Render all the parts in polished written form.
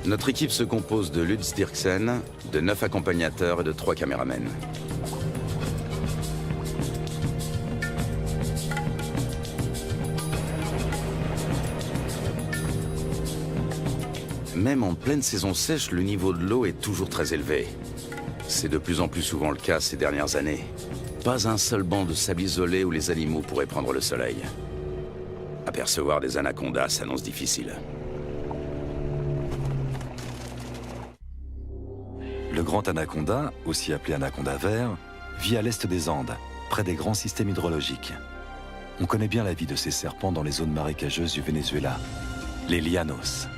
Notre équipe se compose de Lutz Dirksen, de 9 accompagnateurs et de 3 caméramens. Même en pleine saison sèche, le niveau de l'eau est toujours très élevé. C'est de plus en plus souvent le cas ces dernières années. Pas un seul banc de sable isolé où les animaux pourraient prendre le soleil. Apercevoir des anacondas s'annonce difficile. Le grand anaconda, aussi appelé anaconda vert, vit à l'est des Andes, près des grands systèmes hydrologiques. On connaît bien la vie de ces serpents dans les zones marécageuses du Venezuela, les llanos.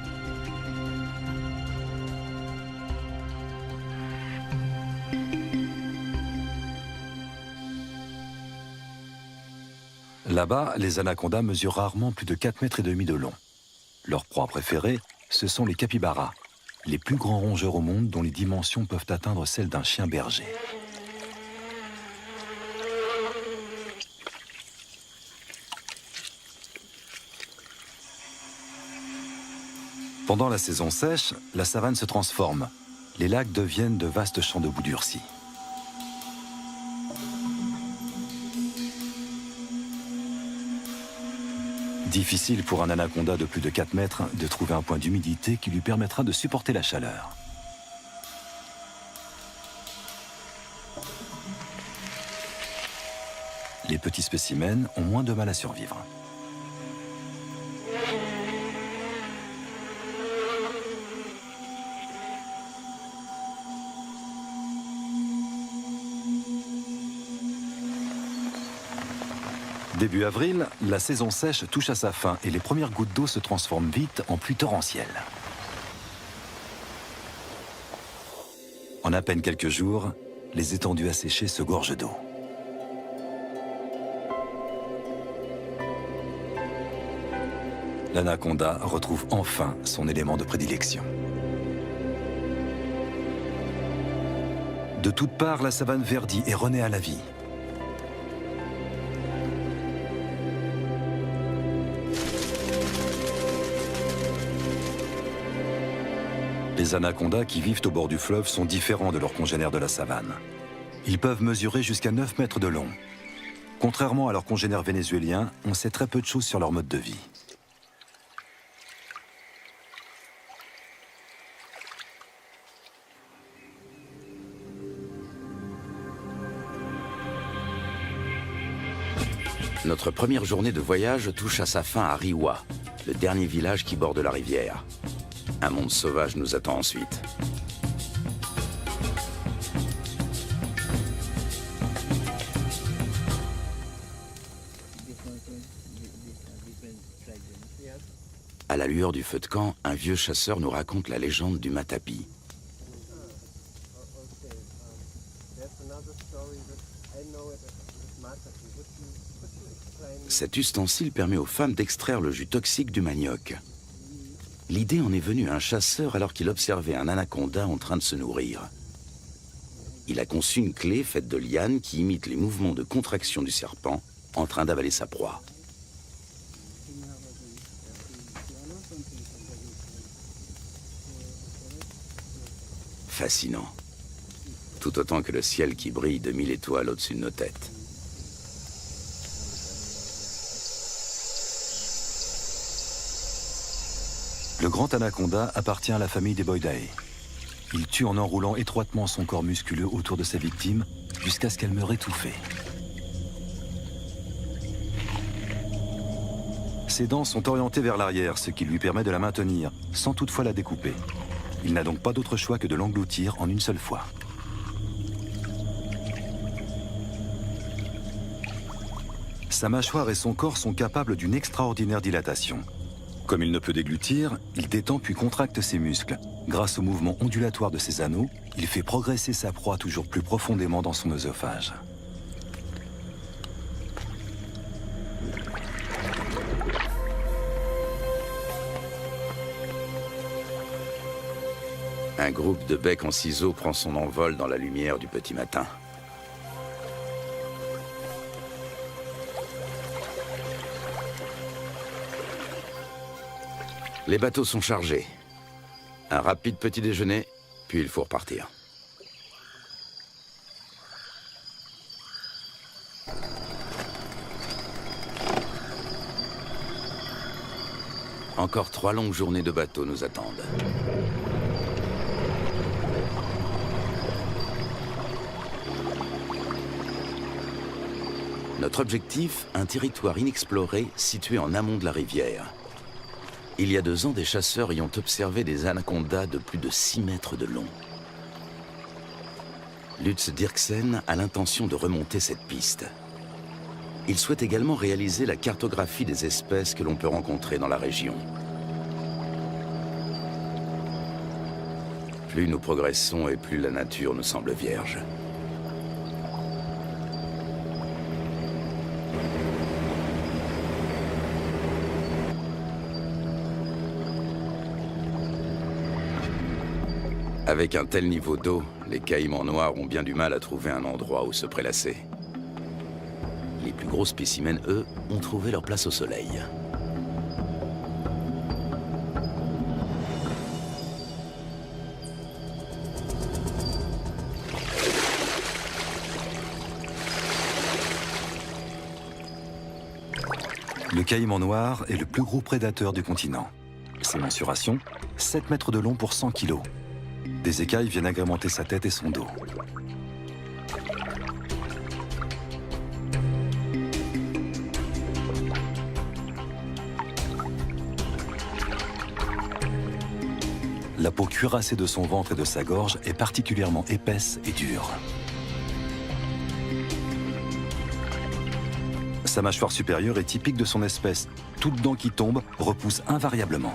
Là-bas, les anacondas mesurent rarement plus de 4,5 mètres de long. Leur proie préférée, ce sont les capybaras, les plus grands rongeurs au monde dont les dimensions peuvent atteindre celles d'un chien berger. Pendant la saison sèche, la savane se transforme. Les lacs deviennent de vastes champs de boue durcie. Difficile pour un anaconda de plus de 4 mètres de trouver un point d'humidité qui lui permettra de supporter la chaleur. Les petits spécimens ont moins de mal à survivre. Début avril, la saison sèche touche à sa fin et les premières gouttes d'eau se transforment vite en pluie torrentielle. En à peine quelques jours, les étendues asséchées se gorgent d'eau. L'anaconda retrouve enfin son élément de prédilection. De toutes parts, la savane verdit et renaît à la vie. Les anacondas qui vivent au bord du fleuve sont différents de leurs congénères de la savane. Ils peuvent mesurer jusqu'à 9 mètres de long. Contrairement à leurs congénères vénézuéliens, on sait très peu de choses sur leur mode de vie. Notre première journée de voyage touche à sa fin à Riwa, le dernier village qui borde la rivière. Un monde sauvage nous attend ensuite. À la lueur du feu de camp, un vieux chasseur nous raconte la légende du matapi. Cet ustensile permet aux femmes d'extraire le jus toxique du manioc. L'idée en est venue à un chasseur alors qu'il observait un anaconda en train de se nourrir. Il a conçu une clé faite de lianes qui imite les mouvements de contraction du serpent en train d'avaler sa proie. Fascinant. Tout autant que le ciel qui brille de 1000 étoiles au-dessus de nos têtes. Le grand anaconda appartient à la famille des Boidae. Il tue en enroulant étroitement son corps musculeux autour de sa victime jusqu'à ce qu'elle meure étouffée. Ses dents sont orientées vers l'arrière, ce qui lui permet de la maintenir, sans toutefois la découper. Il n'a donc pas d'autre choix que de l'engloutir en une seule fois. Sa mâchoire et son corps sont capables d'une extraordinaire dilatation. Comme il ne peut déglutir, il détend puis contracte ses muscles. Grâce au mouvement ondulatoire de ses anneaux, il fait progresser sa proie toujours plus profondément dans son œsophage. Un groupe de becs en ciseaux prend son envol dans la lumière du petit matin. Les bateaux sont chargés. Un rapide petit déjeuner, puis il faut repartir. Encore 3 longues journées de bateau nous attendent. Notre objectif, un territoire inexploré situé en amont de la rivière. Il y a 2 ans, des chasseurs y ont observé des anacondas de plus de 6 mètres de long. Lutz Dirksen a l'intention de remonter cette piste. Il souhaite également réaliser la cartographie des espèces que l'on peut rencontrer dans la région. Plus nous progressons et plus la nature nous semble vierge. Avec un tel niveau d'eau, les caïmans noirs ont bien du mal à trouver un endroit où se prélasser. Les plus gros spécimens, eux, ont trouvé leur place au soleil. Le caïman noir est le plus gros prédateur du continent. Ses mensurations, 7 mètres de long pour 100 kilos. Des écailles viennent agrémenter sa tête et son dos. La peau cuirassée de son ventre et de sa gorge est particulièrement épaisse et dure. Sa mâchoire supérieure est typique de son espèce. Toute dent qui tombe repousse invariablement.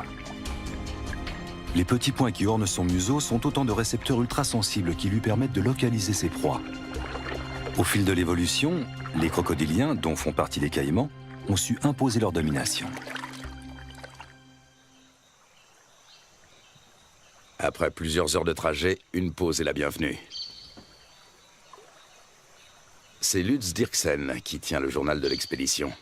Les petits points qui ornent son museau sont autant de récepteurs ultrasensibles qui lui permettent de localiser ses proies. Au fil de l'évolution, les crocodiliens, dont font partie les caïmans, ont su imposer leur domination. Après plusieurs heures de trajet, une pause est la bienvenue. C'est Lutz Dirksen qui tient le journal de l'expédition.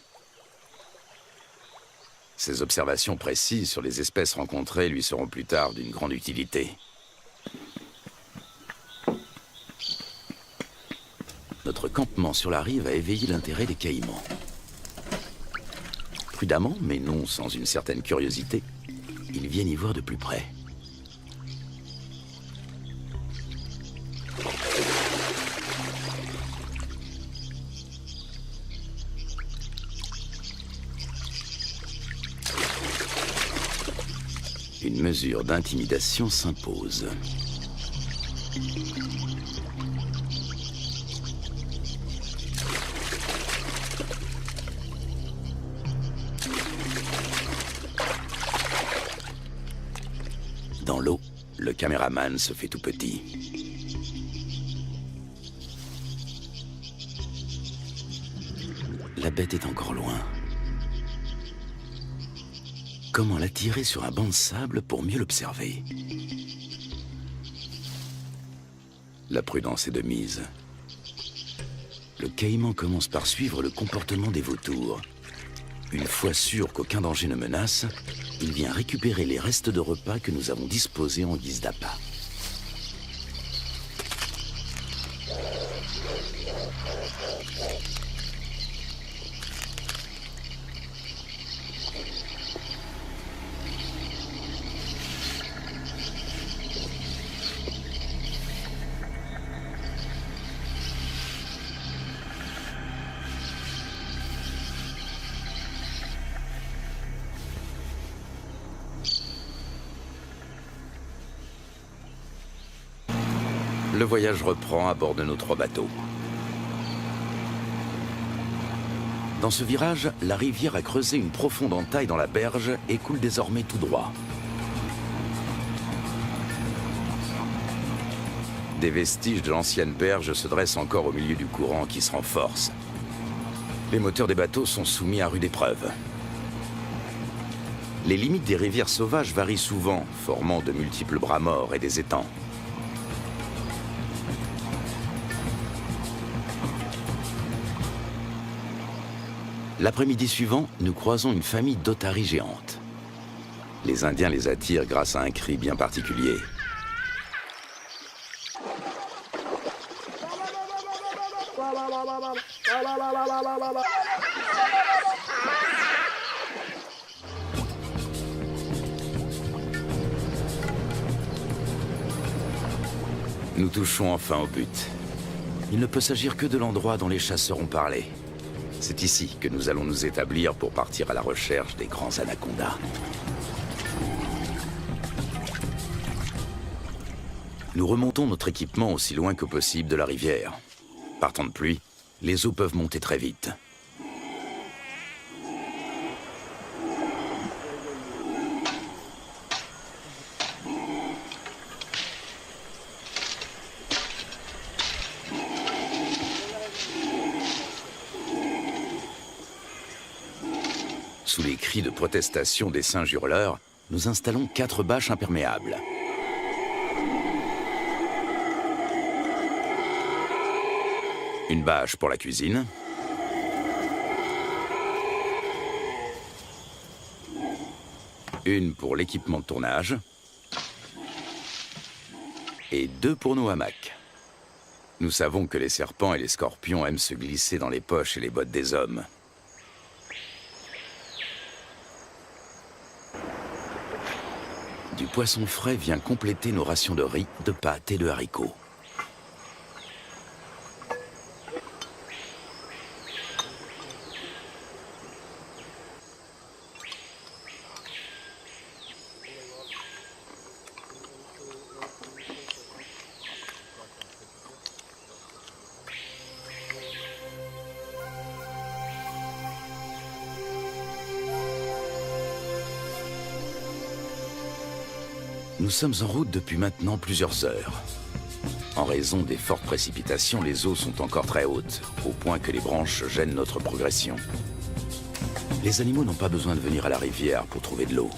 Ses observations précises sur les espèces rencontrées lui seront plus tard d'une grande utilité. Notre campement sur la rive a éveillé l'intérêt des caïmans. Prudemment, mais non sans une certaine curiosité, ils viennent y voir de plus près. Une mesure d'intimidation s'impose. Dans l'eau, le caméraman se fait tout petit. La bête est encore loin. Comment l'attirer sur un banc de sable pour mieux l'observer? La prudence est de mise. Le caïman commence par suivre le comportement des vautours. Une fois sûr qu'aucun danger ne menace, il vient récupérer les restes de repas que nous avons disposés en guise d'appât. Le voyage reprend à bord de nos 3 bateaux. Dans ce virage, la rivière a creusé une profonde entaille dans la berge et coule désormais tout droit. Des vestiges de l'ancienne berge se dressent encore au milieu du courant qui se renforce. Les moteurs des bateaux sont soumis à rude épreuve. Les limites des rivières sauvages varient souvent, formant de multiples bras morts et des étangs. L'après-midi suivant, nous croisons une famille d'otaries géantes. Les Indiens les attirent grâce à un cri bien particulier. Nous touchons enfin au but. Il ne peut s'agir que de l'endroit dont les chasseurs ont parlé. C'est ici que nous allons nous établir pour partir à la recherche des grands anacondas. Nous remontons notre équipement aussi loin que possible de la rivière. Par temps de pluie, les eaux peuvent monter très vite. Sous les cris de protestation des singes hurleurs, nous installons 4 bâches imperméables. Une bâche pour la cuisine. Une pour l'équipement de tournage. Et 2 pour nos hamacs. Nous savons que les serpents et les scorpions aiment se glisser dans les poches et les bottes des hommes. Du poisson frais vient compléter nos rations de riz, de pâtes et de haricots. Nous sommes en route depuis maintenant plusieurs heures. En raison des fortes précipitations, les eaux sont encore très hautes, au point que les branches gênent notre progression. Les animaux n'ont pas besoin de venir à la rivière pour trouver de l'eau.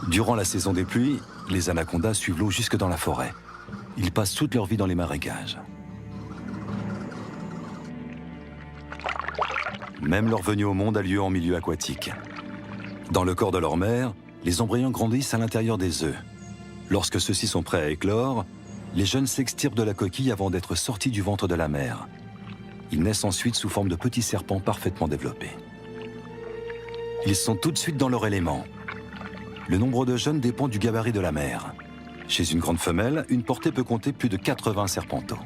Durant la saison des pluies, les anacondas suivent l'eau jusque dans la forêt. Ils passent toute leur vie dans les marécages. Même leur venue au monde a lieu en milieu aquatique. Dans le corps de leur mère, les embryons grandissent à l'intérieur des œufs. Lorsque ceux-ci sont prêts à éclore, les jeunes s'extirpent de la coquille avant d'être sortis du ventre de la mère. Ils naissent ensuite sous forme de petits serpents parfaitement développés. Ils sont tout de suite dans leur élément. Le nombre de jeunes dépend du gabarit de la mère. Chez une grande femelle, une portée peut compter plus de 80 serpenteaux.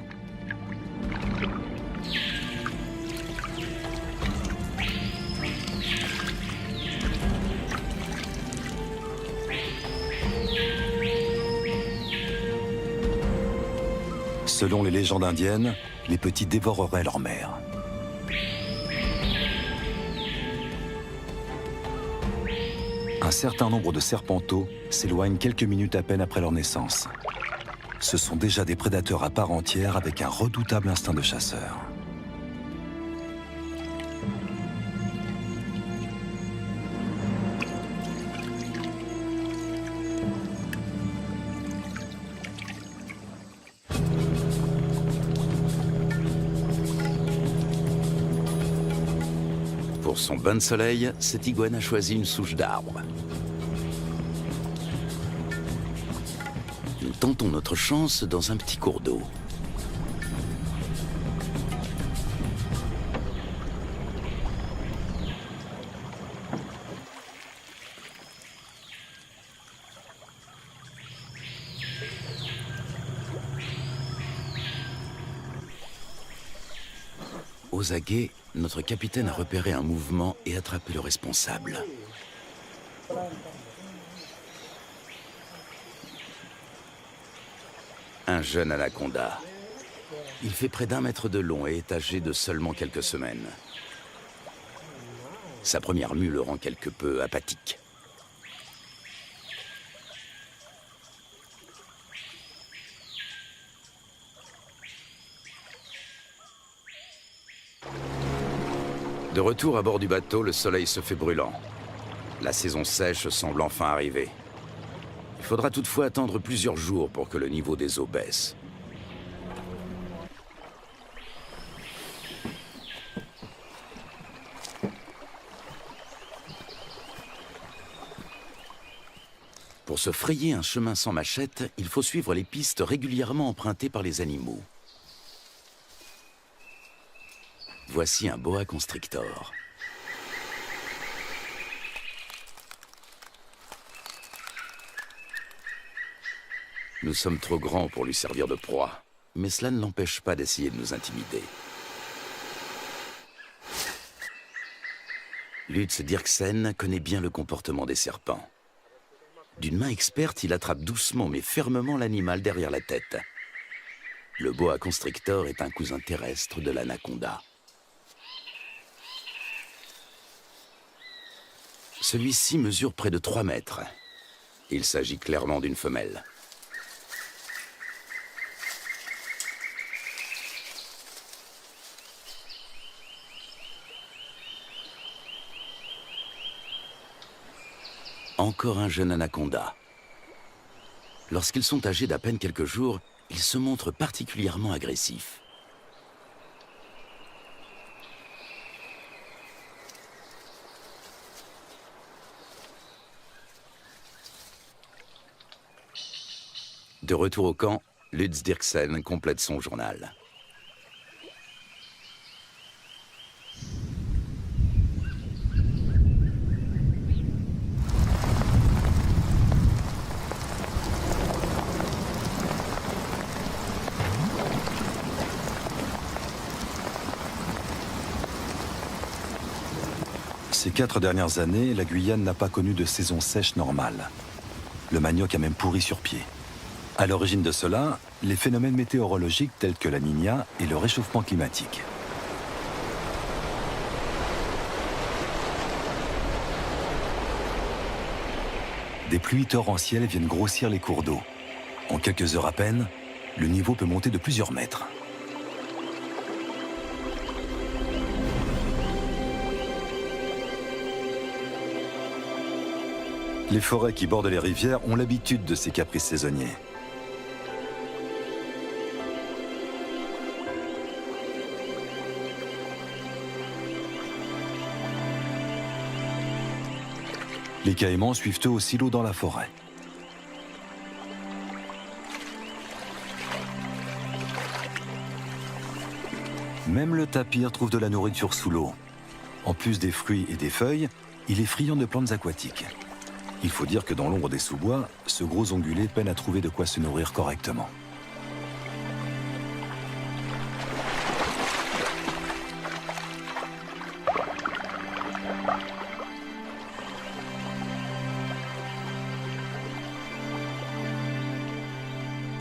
Selon les légendes indiennes, les petits dévoreraient leur mère. Un certain nombre de serpenteaux s'éloignent quelques minutes à peine après leur naissance. Ce sont déjà des prédateurs à part entière avec un redoutable instinct de chasseur. Pour son bain de soleil, cette iguane a choisi une souche d'arbre. Nous tentons notre chance dans un petit cours d'eau. Aux aguets, notre capitaine a repéré un mouvement et attrapé le responsable. Un jeune anaconda. Il fait près d'1 mètre de long et est âgé de seulement quelques semaines. Sa première mue le rend quelque peu apathique. De retour à bord du bateau, le soleil se fait brûlant. La saison sèche semble enfin arriver. Il faudra toutefois attendre plusieurs jours pour que le niveau des eaux baisse. Pour se frayer un chemin sans machette, il faut suivre les pistes régulièrement empruntées par les animaux. Voici un boa constrictor. Nous sommes trop grands pour lui servir de proie, mais cela ne l'empêche pas d'essayer de nous intimider. Lutz Dirksen connaît bien le comportement des serpents. D'une main experte, il attrape doucement mais fermement l'animal derrière la tête. Le boa constrictor est un cousin terrestre de l'anaconda. Celui-ci mesure près de 3 mètres. Il s'agit clairement d'une femelle. Encore un jeune anaconda. Lorsqu'ils sont âgés d'à peine quelques jours, ils se montrent particulièrement agressifs. De retour au camp, Lutz Dirksen complète son journal. Ces 4 dernières années, la Guyane n'a pas connu de saison sèche normale. Le manioc a même pourri sur pied. À l'origine de cela, les phénomènes météorologiques tels que la Niña et le réchauffement climatique. Des pluies torrentielles viennent grossir les cours d'eau. En quelques heures à peine, le niveau peut monter de plusieurs mètres. Les forêts qui bordent les rivières ont l'habitude de ces caprices saisonniers. Les caïmans suivent eux aussi l'eau dans la forêt. Même le tapir trouve de la nourriture sous l'eau. En plus des fruits et des feuilles, il est friand de plantes aquatiques. Il faut dire que dans l'ombre des sous-bois, ce gros ongulé peine à trouver de quoi se nourrir correctement.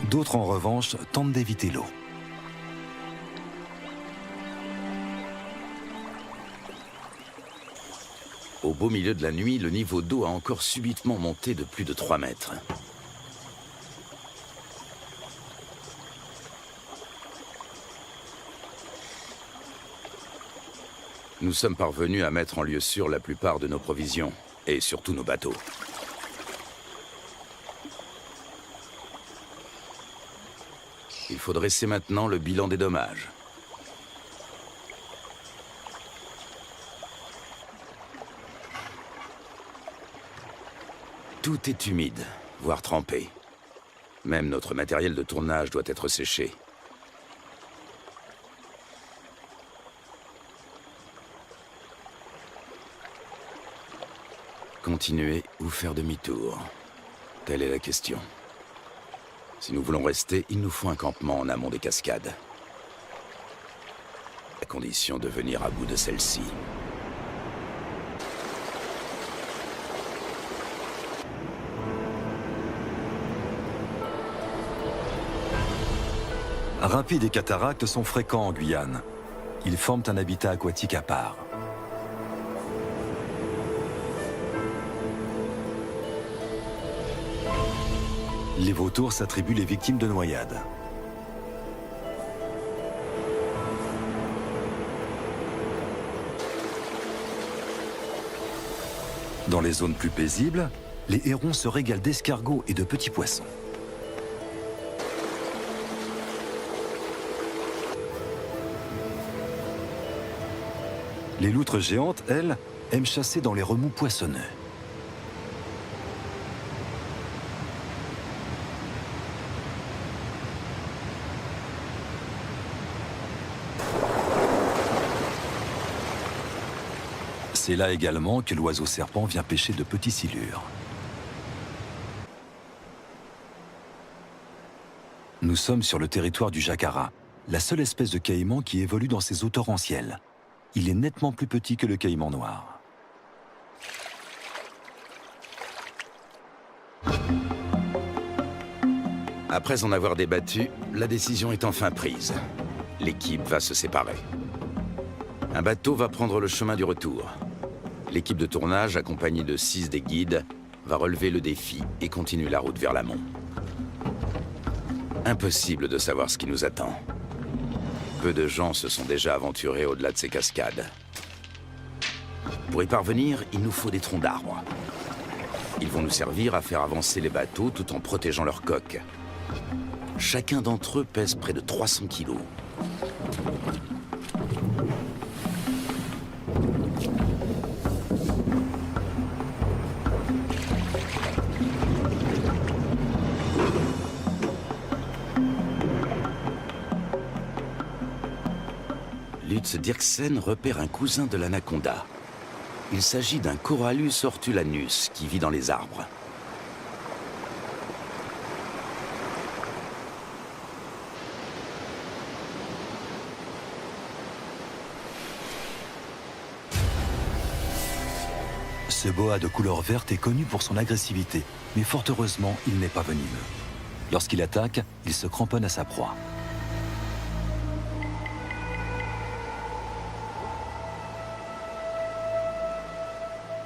D'autres, en revanche, tentent d'éviter l'eau. Au beau milieu de la nuit, le niveau d'eau a encore subitement monté de plus de 3 mètres. Nous sommes parvenus à mettre en lieu sûr la plupart de nos provisions, et surtout nos bateaux. Il faut dresser maintenant le bilan des dommages. Tout est humide, voire trempé. Même notre matériel de tournage doit être séché. Continuer ou faire demi-tour? Telle est la question. Si nous voulons rester, il nous faut un campement en amont des cascades. À condition de venir à bout de celle-ci. Rapides et cataractes sont fréquents en Guyane. Ils forment un habitat aquatique à part. Les vautours s'attribuent les victimes de noyades. Dans les zones plus paisibles, les hérons se régalent d'escargots et de petits poissons. Les loutres géantes, elles, aiment chasser dans les remous poissonneux. C'est là également que l'oiseau serpent vient pêcher de petits silures. Nous sommes sur le territoire du jacara, la seule espèce de caïman qui évolue dans ces eaux torrentielles. Il est nettement plus petit que le caïman noir. Après en avoir débattu, la décision est enfin prise. L'équipe va se séparer. Un bateau va prendre le chemin du retour. L'équipe de tournage, accompagnée de 6 des guides, va relever le défi et continuer la route vers l'amont. Impossible de savoir ce qui nous attend. Peu de gens se sont déjà aventurés au-delà de ces cascades. Pour y parvenir, il nous faut des troncs d'arbres. Ils vont nous servir à faire avancer les bateaux tout en protégeant leur coque. Chacun d'entre eux pèse près de 300 kilos. Lutz Dirksen repère un cousin de l'anaconda. Il s'agit d'un Corallus hortulanus qui vit dans les arbres. Ce boa de couleur verte est connu pour son agressivité, mais fort heureusement, il n'est pas venimeux. Lorsqu'il attaque, il se cramponne à sa proie.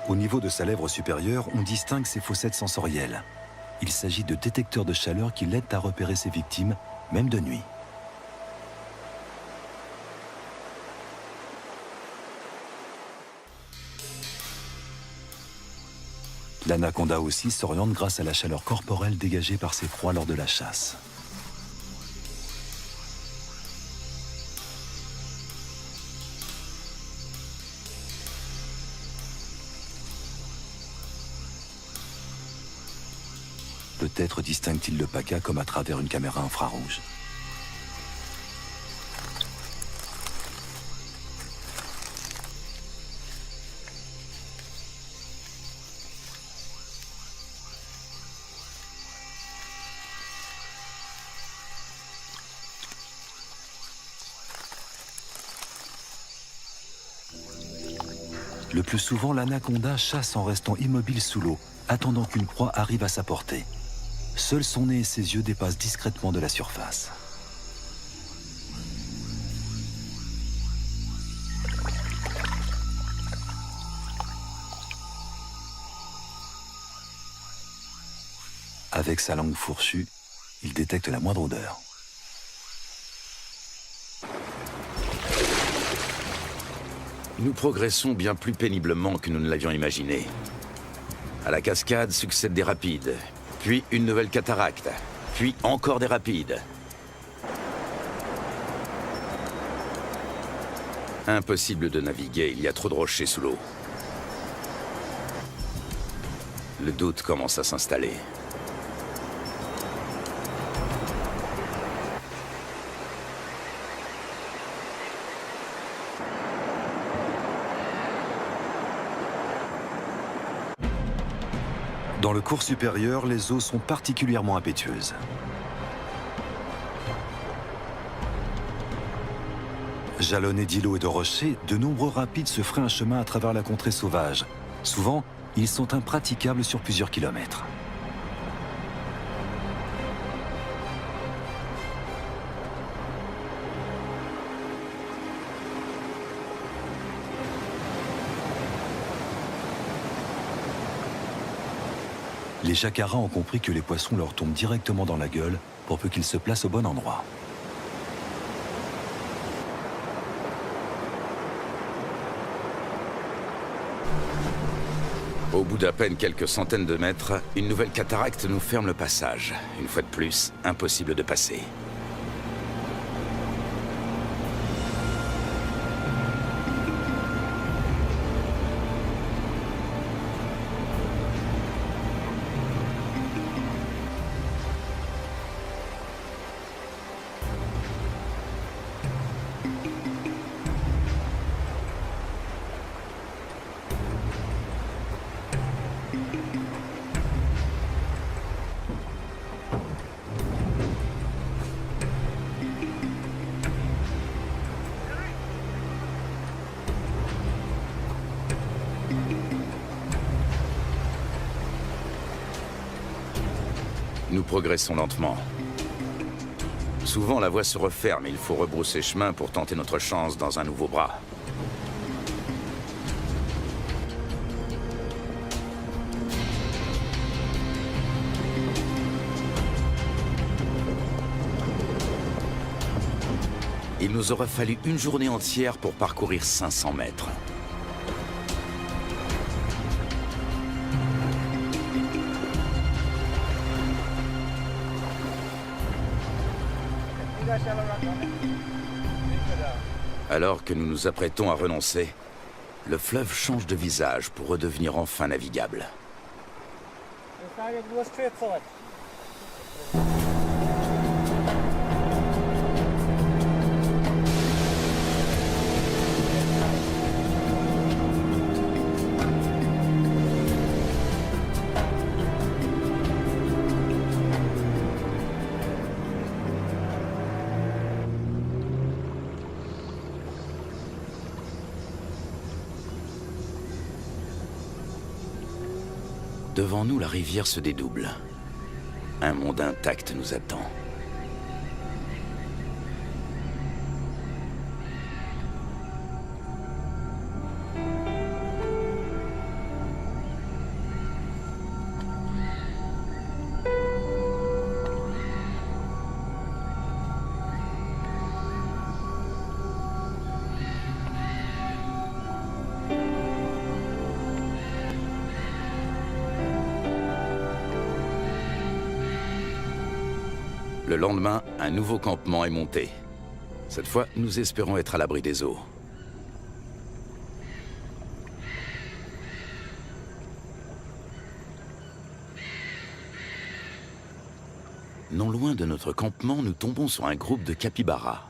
Au niveau de sa lèvre supérieure, on distingue ses fossettes sensorielles. Il s'agit de détecteurs de chaleur qui l'aident à repérer ses victimes, même de nuit. L'anaconda aussi s'oriente grâce à la chaleur corporelle dégagée par ses proies lors de la chasse. Peut-être distingue-t-il le paca comme à travers une caméra infrarouge. Le plus souvent, l'anaconda chasse en restant immobile sous l'eau, attendant qu'une proie arrive à sa portée. Seul son nez et ses yeux dépassent discrètement de la surface. Avec sa langue fourchue, il détecte la moindre odeur. Nous progressons bien plus péniblement que nous ne l'avions imaginé. À la cascade succèdent des rapides, puis une nouvelle cataracte, puis encore des rapides. Impossible de naviguer, il y a trop de rochers sous l'eau. Le doute commence à s'installer. Dans le cours supérieur, les eaux sont particulièrement impétueuses. Jalonnés d'îlots et de rochers, de nombreux rapides se frayent un chemin à travers la contrée sauvage. Souvent, ils sont impraticables sur plusieurs kilomètres. Les jacaras ont compris que les poissons leur tombent directement dans la gueule pour peu qu'ils se placent au bon endroit. Au bout d'à peine quelques centaines de mètres, une nouvelle cataracte nous ferme le passage. Une fois de plus, impossible de passer. Nous progressons lentement. Souvent, la voie se referme et il faut rebrousser chemin pour tenter notre chance dans un nouveau bras. Il nous aura fallu une journée entière pour parcourir 500 mètres. Alors que nous nous apprêtons à renoncer, le fleuve change de visage pour redevenir enfin navigable. Devant nous, la rivière se dédouble. Un monde intact nous attend. Le lendemain, un nouveau campement est monté. Cette fois, nous espérons être à l'abri des eaux. Non loin de notre campement, nous tombons sur un groupe de capybaras.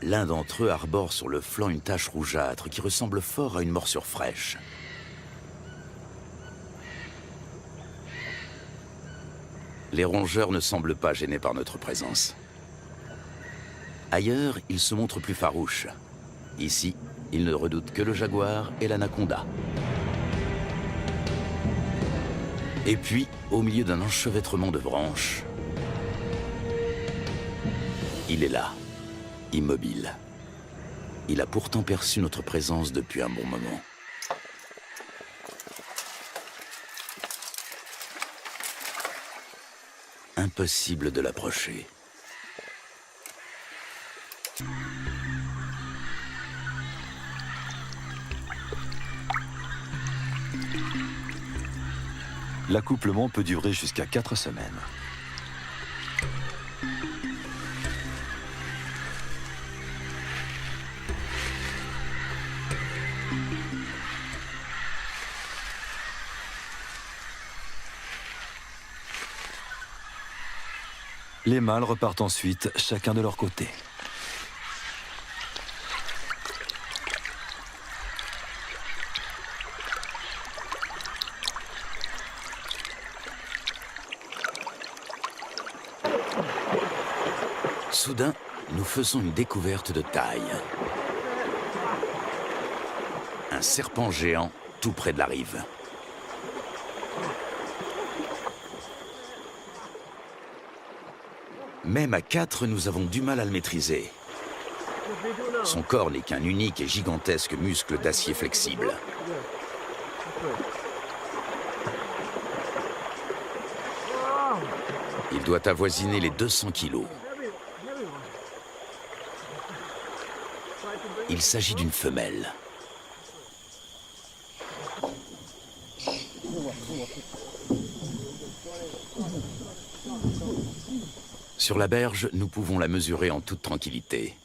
L'un d'entre eux arbore sur le flanc une tache rougeâtre qui ressemble fort à une morsure fraîche. Les rongeurs ne semblent pas gênés par notre présence. Ailleurs, ils se montrent plus farouches. Ici, ils ne redoutent que le jaguar et l'anaconda. Et puis, au milieu d'un enchevêtrement de branches, il est là, immobile. Il a pourtant perçu notre présence depuis un bon moment. Impossible de l'approcher. L'accouplement peut durer jusqu'à 4 semaines. Les mâles repartent ensuite, chacun de leur côté. Soudain, nous faisons une découverte de taille. Un serpent géant tout près de la rive. Même à 4, nous avons du mal à le maîtriser. Son corps n'est qu'un unique et gigantesque muscle d'acier flexible. Il doit avoisiner les 200 kilos. Il s'agit d'une femelle. Sur la berge, nous pouvons la mesurer en toute tranquillité.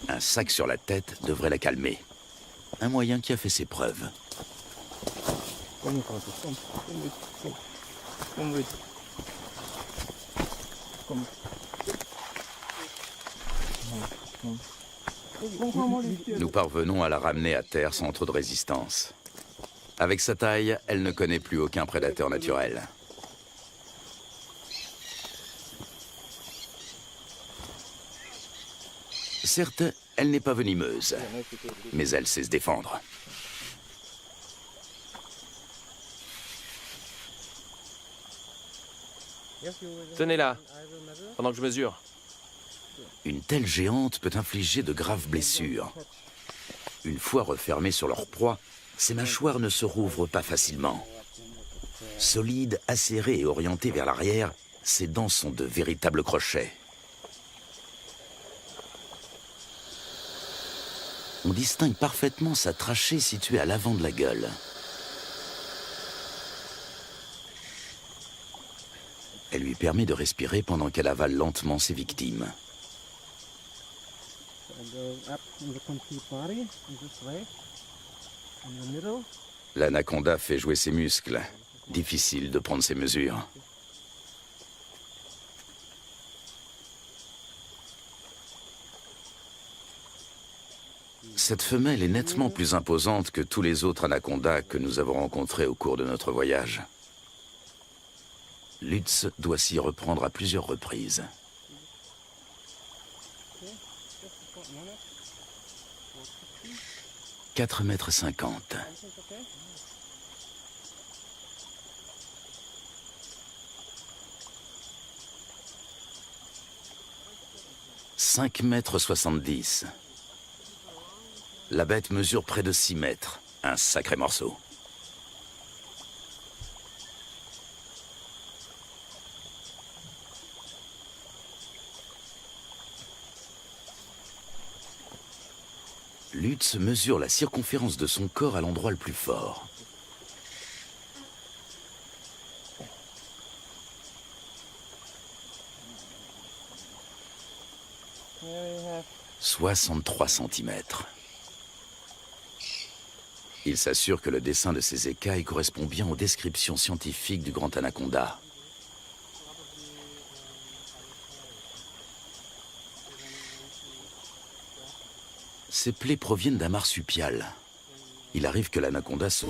Un sac sur la tête devrait la calmer. Un moyen qui a fait ses preuves. Nous parvenons à la ramener à terre sans trop de résistance. Avec sa taille, elle ne connaît plus aucun prédateur naturel. Certes, elle n'est pas venimeuse, mais elle sait se défendre. Tenez-la, pendant que je mesure. Une telle géante peut infliger de graves blessures. Une fois refermées sur leur proie, ces mâchoires ne se rouvrent pas facilement. Solides, acérées et orientées vers l'arrière, ses dents sont de véritables crochets. On distingue parfaitement sa trachée située à l'avant de la gueule. Elle lui permet de respirer pendant qu'elle avale lentement ses victimes. L'anaconda fait jouer ses muscles. Difficile de prendre ses mesures. Cette femelle est nettement plus imposante que tous les autres anacondas que nous avons rencontrés au cours de notre voyage. Lutz doit s'y reprendre à plusieurs reprises. « 4,50 m. « 5,70 m. La bête mesure près de 6 mètres. Un sacré morceau. Lutz mesure la circonférence de son corps à l'endroit le plus fort. « 63 cm. Il s'assure que le dessin de ses écailles correspond bien aux descriptions scientifiques du grand anaconda. Ces plaies proviennent d'un marsupial. Il arrive que l'anaconda se...